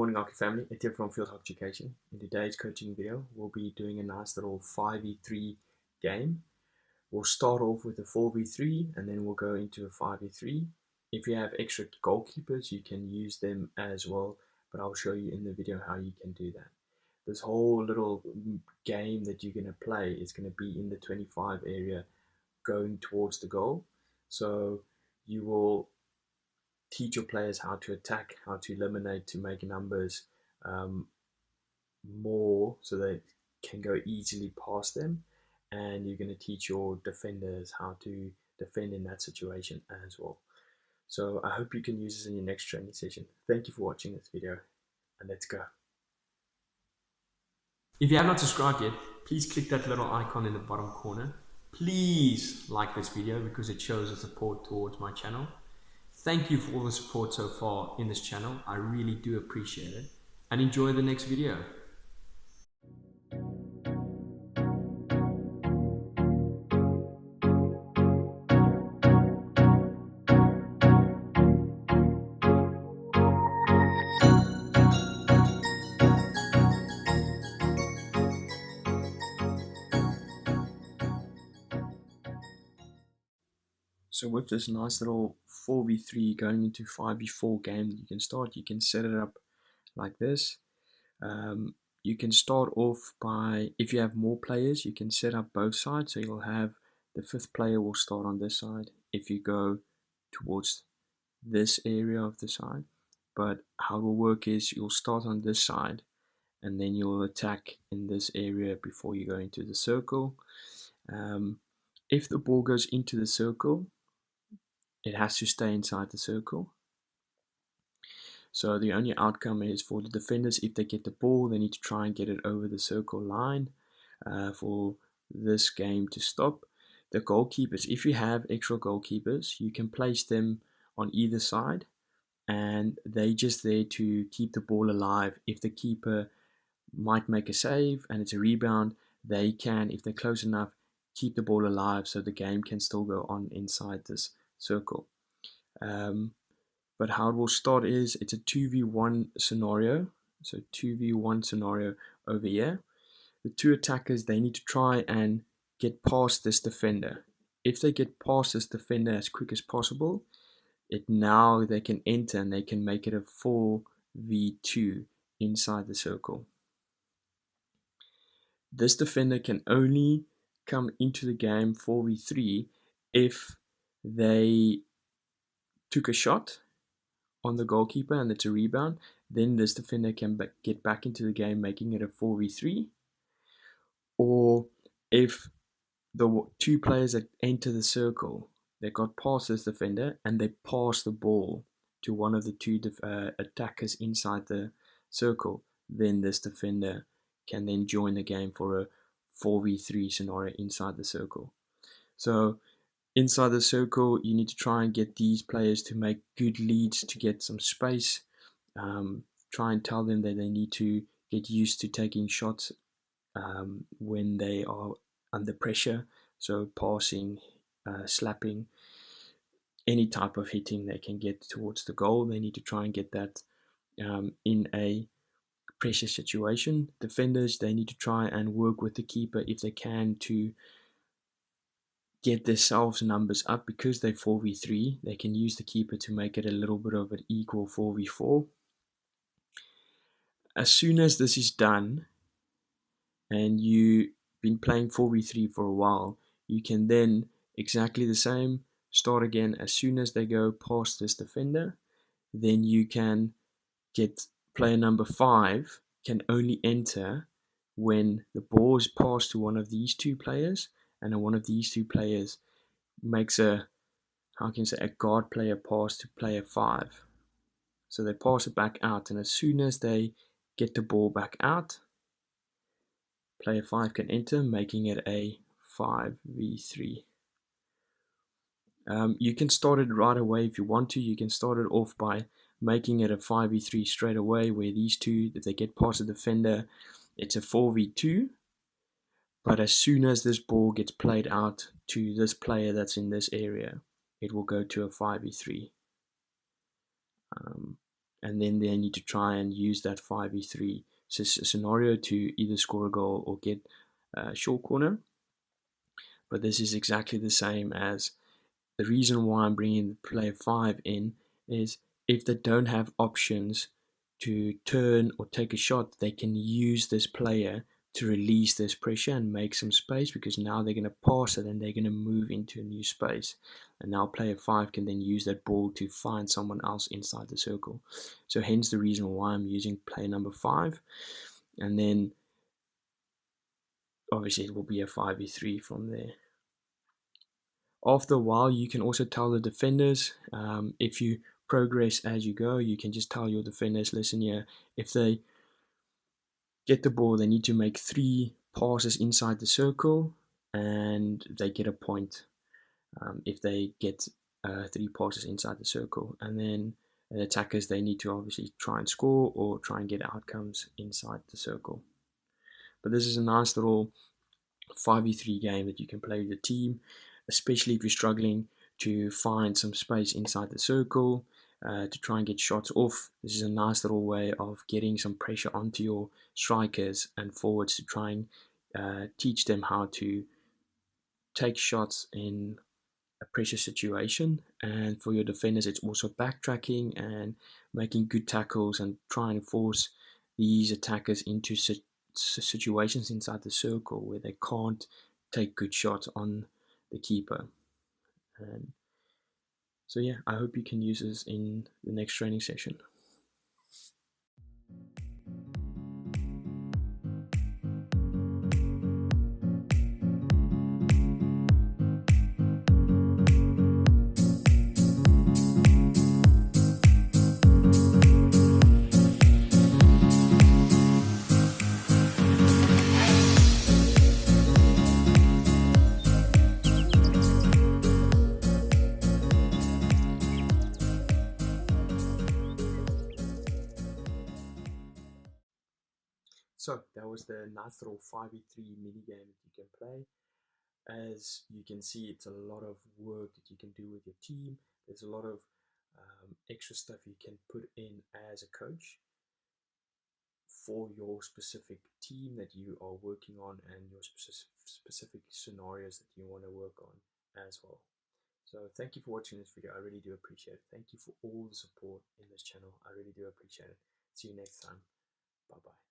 morning, hockey family. It's here from Field Hockey Education. In today's coaching video, we'll be doing a nice little 5v3 game. We'll start off with a 4v3 and then we'll go into a 5v3. If you have extra goalkeepers, you can use them as well, but I'll show you in the video how you can do that. This whole little game that you're going to play is going to be in the 25 area going towards the goal. So you will teach your players how to attack, how to eliminate, to make numbers more so they can go easily past them. And you're going to teach your defenders how to defend in that situation as well. So I hope you can use this in your next training session. Thank you for watching this video, and let's go. If you have not subscribed yet, please click that little icon in the bottom corner. Please like this video because it shows the support towards my channel. Thank you for all the support so far in this channel. I really do appreciate it. And enjoy the next video. So with this nice little 4v3 going into 5v4 game you can start, you can set it up like this. You can start off by, if you have more players, you can set up both sides. So you'll have the fifth player will start on this side if you go towards this area of the side. But how it will work is you'll start on this side and then you'll attack in this area before you go into the circle. If the ball goes into the circle, it has to stay inside the circle. So the only outcome is for the defenders, if they get the ball, they need to try and get it over the circle line for this game to stop. The goalkeepers, if you have extra goalkeepers, you can place them on either side and they're just there to keep the ball alive. If the keeper might make a save and it's a rebound, they can, if they're close enough, keep the ball alive so the game can still go on inside this circle. But how it will start is it's a 2v1 scenario. So 2v1 scenario over here. The two attackers, they need to try and get past this defender. If they get past this defender as quick as possible, now they can enter and they can make it a 4v2 inside the circle. This defender can only come into the game 4v3 if they took a shot on the goalkeeper and it's a rebound. Then this defender can get back into the game, making it a 4v3. Or if the two players that enter the circle, they got past this defender and they pass the ball to one of the two attackers inside the circle, then this defender can then join the game for a 4v3 scenario inside the circle. So inside the circle, you need to try and get these players to make good leads to get some space. Try and tell them that they need to get used to taking shots when they are under pressure. So passing, slapping, any type of hitting they can get towards the goal. They need to try and get that in a pressure situation. Defenders, they need to try and work with the keeper if they can to get themselves numbers up. Because they're 4v3, they can use the keeper to make it a little bit of an equal 4v4. As soon as this is done and you've been playing 4v3 for a while, you can then exactly the same start again. As soon as they go past this defender, then you can get player number 5 can only enter when the ball is passed to one of these two players, and then one of these two players makes a guard player pass to player 5. So they pass it back out, and as soon as they get the ball back out, player 5 can enter, making it a 5v3. You can start it right away if you want to. You can start it off by making it a 5v3 straight away, where these two, if they get past the defender, it's a 4v2. But as soon as this ball gets played out to this player that's in this area, it will go to a 5v3. and then they need to try and use that 5v3 scenario to either score a goal or get a short corner. But this is exactly the same as the reason why I'm bringing the player 5 in is if they don't have options to turn or take a shot, they can use this player to release this pressure and make some space, because now they're going to pass it and they're going to move into a new space. And now player 5 can then use that ball to find someone else inside the circle. So hence the reason why I'm using player number 5. And then obviously it will be a 5v3 from there. After a while, you can also tell the defenders, if you progress as you go, you can just tell your defenders, listen here, if they get the ball, they need to make 3 passes inside the circle and they get a point if they get 3 passes inside the circle. And then the attackers, they need to obviously try and score or try and get outcomes inside the circle. But this is a nice little 5v3 game that you can play with your team, especially if you're struggling to find some space inside the circle to try and get shots off. This is a nice little way of getting some pressure onto your strikers and forwards to try and teach them how to take shots in a pressure situation. And for your defenders, it's also backtracking and making good tackles and trying to force these attackers into situations inside the circle where they can't take good shots on the keeper. And so yeah, I hope you can use this in the next training session. So that was the nice little 5v3 mini game that you can play. As you can see, it's a lot of work that you can do with your team. There's a lot of extra stuff you can put in as a coach for your specific team that you are working on and your specific scenarios that you want to work on as well. So thank you for watching this video. I really do appreciate it. Thank you for all the support in this channel. I really do appreciate it. See you next time. Bye bye.